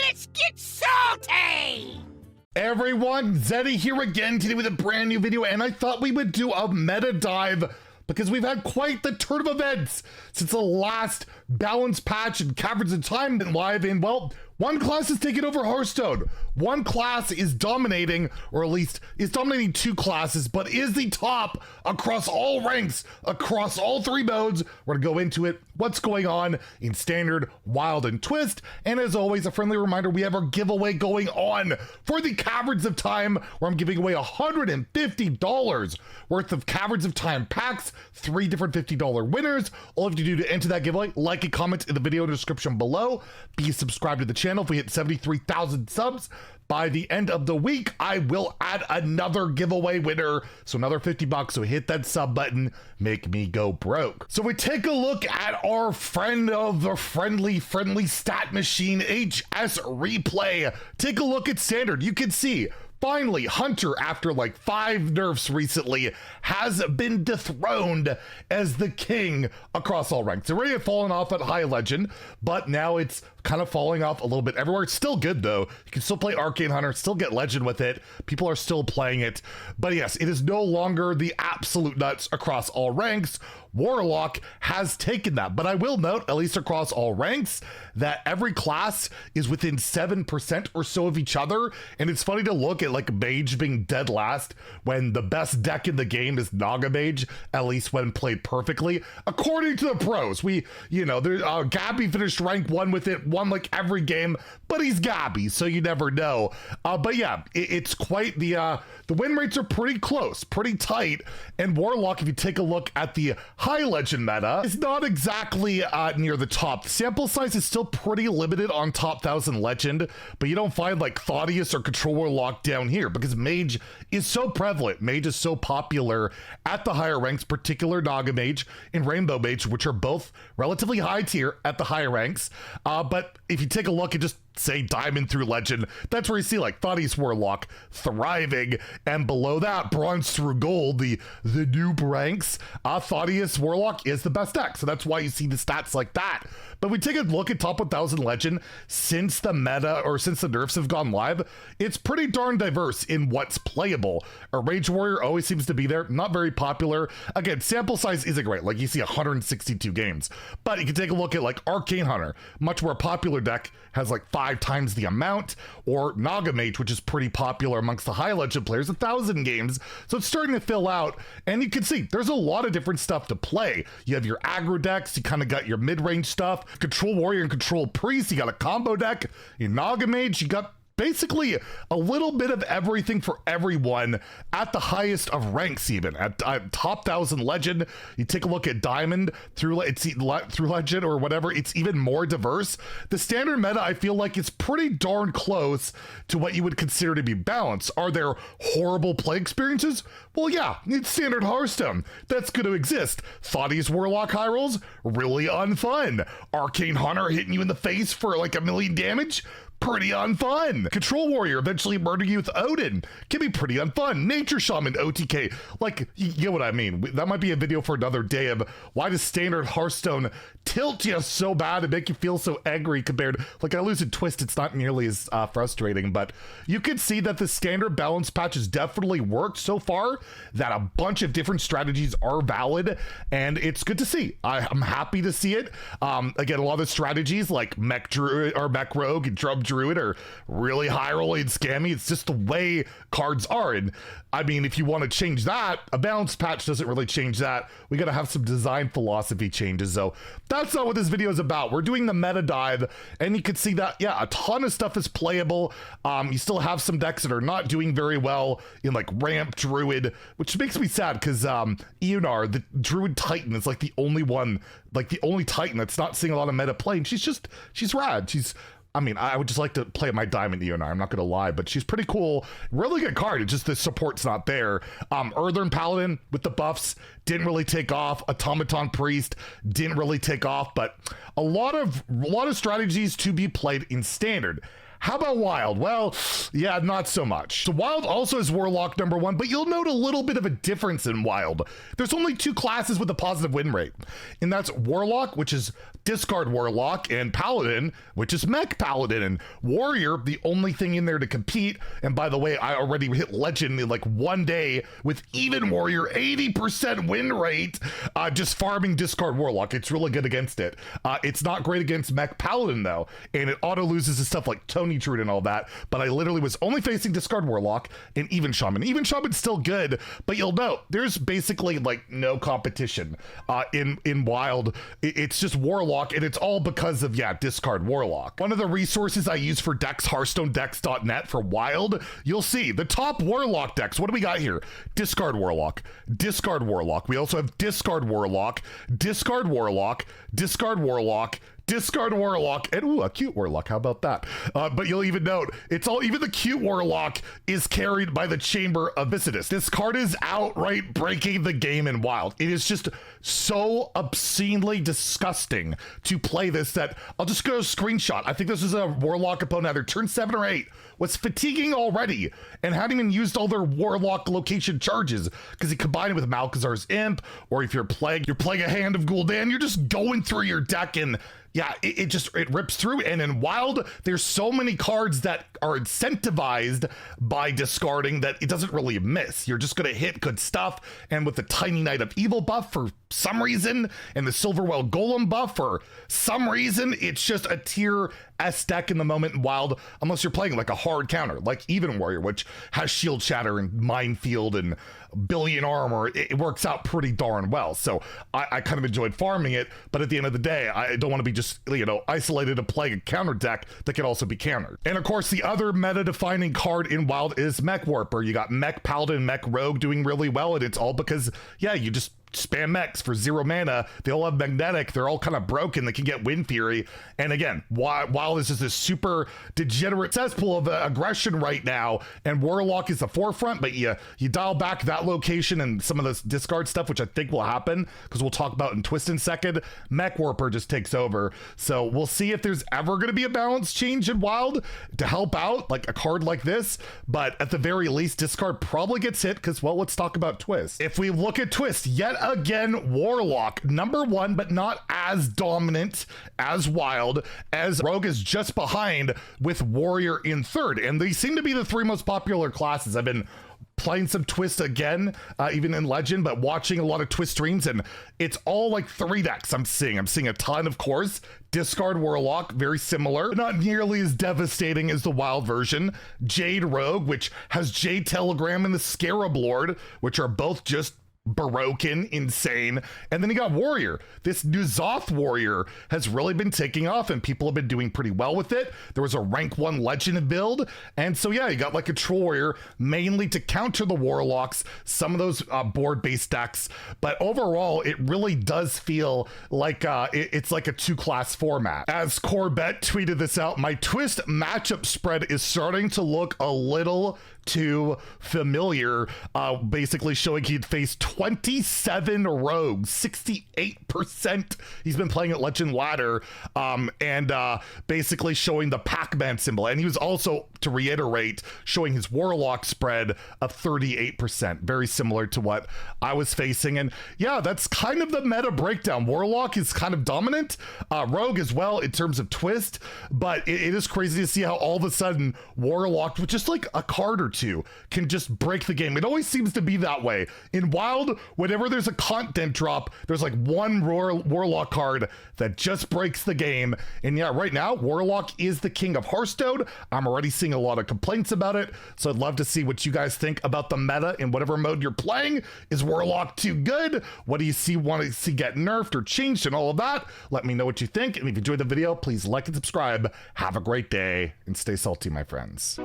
Let's get salty! Everyone, Zeddy here again today with a brand new video, and I thought we would do a meta dive because we've had quite the turn of events since the last balance patch in Caverns of Time went live, and well, one class is taking over Hearthstone. One class is dominating, or at least is dominating two classes, but is the top across all ranks, across all three modes. We're gonna go into it, what's going on in Standard, Wild, and Twist. And as always, a friendly reminder, we have our giveaway going on for the Caverns of Time, where I'm giving away $150 worth of Caverns of Time packs, 3 different $50 winners. All you have to do to enter that giveaway, like and comment in the video description below. Be subscribed to the channel. If we hit 73,000 subs by the end of the week, I will add another giveaway winner, so another $50. So hit that sub button, make me go broke. So we take a look at our friend of the friendly stat machine, HS Replay. Take a look at Standard. You can see finally, Hunter, after like 5 nerfs recently, has been dethroned as the king across all ranks. It already had fallen off at High Legend, but now it's kind of falling off a little bit everywhere. It's still good though. You can still play Arcane Hunter, still get Legend with it. People are still playing it. But yes, it is no longer the absolute nuts across all ranks. Warlock has taken that, but I will note, at least across all ranks, that every class is within 7% or so of each other, and it's funny to look at like Mage being dead last when the best deck in the game is Naga Mage, at least when played perfectly. According to the pros, Gabby finished rank 1 with it, won like every game, but he's Gabby, so you never know. But yeah, it's quite the win rates are pretty close, pretty tight, and Warlock, if you take a look at the High Legend meta, is not exactly near the top. The sample size is still pretty limited on top 1000 Legend, but you don't find like Thaddeus or Control Warlock down here because Mage is so prevalent. Mage is so popular at the higher ranks, particular Naga Mage and Rainbow Mage, which are both relatively high tier at the higher ranks. But if you take a look at just say Diamond through Legend, that's where you see like Thaddeus Warlock thriving, and below that Bronze through Gold, the noob ranks, Thaddeus Warlock is the best deck, so that's why you see the stats like that. But we take a look at top 1000 Legend since the meta, or since the nerfs have gone live, it's pretty darn diverse in what's playable. A Rage Warrior always seems to be there, not very popular. Again, sample size isn't great, like you see 162 games, but you can take a look at like Arcane Hunter, much more popular deck, has like 5 times the amount, or Naga Mage, which is pretty popular amongst the High Legend players, 1000 games, so it's starting to fill out, and you can see there's a lot of different stuff to play. You have your aggro decks, you kind of got your mid-range stuff, Control Warrior and Control Priest, you got a combo deck, in Naga Mage, you got basically a little bit of everything for everyone at the highest of ranks. Even at top 1000 Legend, you take a look at Diamond through Legend or whatever, it's even more diverse. The Standard meta, I feel like, is pretty darn close to what you would consider to be balanced. Are there horrible play experiences? Well, yeah, it's Standard Hearthstone. That's going to exist. Thaddeus Warlock high rolls, really unfun. Arcane Hunter hitting you in the face for like 1,000,000 damage, pretty unfun. Control Warrior eventually murdering you with Odin can be pretty unfun. Nature Shaman OTK, like, you get what I mean. That might be a video for another day of why does Standard Hearthstone tilt you so bad and make you feel so angry compared, like I lose in Twist, it's not nearly as frustrating, but you can see that the Standard balance patch has definitely worked so far, that a bunch of different strategies are valid, and it's good to see. I'm happy to see it. Again, a lot of the strategies like Mech Druid or Mech Rogue and Drum Druid are really high rolling and scammy. It's just the way cards are, and I mean, if you want to change that, a balance patch doesn't really change that. We got to have some design philosophy changes, so that's not what this video is about. We're doing the meta dive, and you can see that, yeah, a ton of stuff is playable. You still have some decks that are not doing very well in like Ramp Druid, which makes me sad because Eonar, the Druid Titan, is like the only one, like the only Titan that's not seeing a lot of meta play, and she's rad. I mean, I would just like to play my Diamond Eonar, I'm not gonna lie, but she's pretty cool. Really good card, it's just the support's not there. Earthern Paladin with the buffs didn't really take off. Automaton Priest didn't really take off, but a lot of strategies to be played in Standard. How about Wild? Well, yeah, not so much. So Wild also is Warlock #1, but you'll note a little bit of a difference in Wild. There's only 2 classes with a positive win rate, and that's Warlock, which is discard Warlock, and Paladin, which is mech Paladin, and Warrior, the only thing in there to compete. And by the way, I already hit Legend in like 1 day with even Warrior, 80% win rate, just farming discard Warlock. It's really good against it. It's not great against mech Paladin though, and it auto loses to stuff like Tony Trude and all that, but I literally was only facing discard Warlock and even Shaman. Even Shaman's still good, but you'll note there's basically like no competition in Wild. It's just Warlock, and it's all because of, yeah, discard Warlock. One of the resources I use for decks, hearthstonedex.net for Wild, you'll see the top Warlock decks. What do we got here? Discard Warlock, discard Warlock. We also have discard Warlock, discard Warlock, discard Warlock, discard Warlock, and ooh, a cute Warlock. How about that? But you'll even note it's all, even the cute Warlock is carried by the Chamber of Viscidus. This card is outright breaking the game in Wild. It is just so obscenely disgusting to play this that I'll just go screenshot. I think this is a Warlock opponent, either turn 7 or 8, was fatiguing already and hadn't even used all their Warlock location charges because he combined it with Malkazar's Imp, or if you're playing a Hand of Gul'dan, you're just going through your deck and yeah, it rips through. And in Wild, there's so many cards that are incentivized by discarding that it doesn't really miss. You're just going to hit good stuff. And with the Tiny Knight of Evil buff for some reason, and the Silverwell Golem buff for some reason, it's just a tier S deck in the moment in Wild, unless you're playing like a hard counter, like Even Warrior, which has Shield Shatter and Minefield and Billion Armor. It works out pretty darn well. So I kind of enjoyed farming it, but at the end of the day, I don't want to be just, you know, isolated to playing a counter deck that can also be countered. And of course, the other meta-defining card in Wild is Mech Warper. You got Mech Paladin, Mech Rogue doing really well, and it's all because, yeah, you just spam mechs for 0 mana. They all have magnetic. They're all kind of broken. They can get Wind Fury. And again, while this is a super degenerate cesspool of aggression right now, and Warlock is the forefront, but you dial back that location and some of this discard stuff, which I think will happen because we'll talk about in Twist in a second, Mech Warper just takes over. So we'll see if there's ever going to be a balance change in Wild to help out like a card like this. But at the very least, discard probably gets hit because, well, let's talk about Twist. If we look at Twist, yet again, Warlock #1, but not as dominant as Wild, as Rogue is just behind with Warrior in 3rd. And they seem to be the 3 most popular classes. I've been playing some Twist again, even in Legend, but watching a lot of Twist streams, and it's all like 3 decks I'm seeing a ton, of course. Discard Warlock, very similar, but not nearly as devastating as the Wild version. Jade Rogue, which has Jade Telegram and the Scarab Lord, which are both just Baroque-in, insane. And then you got Warrior. This N'Zoth Warrior has really been taking off, and people have been doing pretty well with it. There was a rank 1 Legend build, and so yeah, you got like a Troll Warrior mainly to counter the Warlocks, some of those board-based decks, but overall it really does feel like it's like a 2-class format. As Corbett tweeted this out, my Twist matchup spread is starting to look a little too familiar, basically showing he'd faced 27 rogues, 68%. He's been playing at Legend Ladder, and basically showing the Pac-Man symbol. And he was also, to reiterate, showing his Warlock spread of 38%, very similar to what I was facing. And yeah, that's kind of the meta breakdown. Warlock is kind of dominant, Rogue as well in terms of Twist, but it is crazy to see how all of a sudden Warlock, with just like a card or two, can just break the game. It always seems to be that way. In Wild, whenever there's a content drop, there's like one Warlock card that just breaks the game. And yeah, right now, Warlock is the king of Hearthstone. I'm already seeing a lot of complaints about it, so I'd love to see what you guys think about the meta in whatever mode you're playing. Is Warlock too good? What do you want to see get nerfed or changed and all of that? Let me know what you think, and if you enjoyed the video, please like and subscribe. Have a great day, and stay salty, my friends.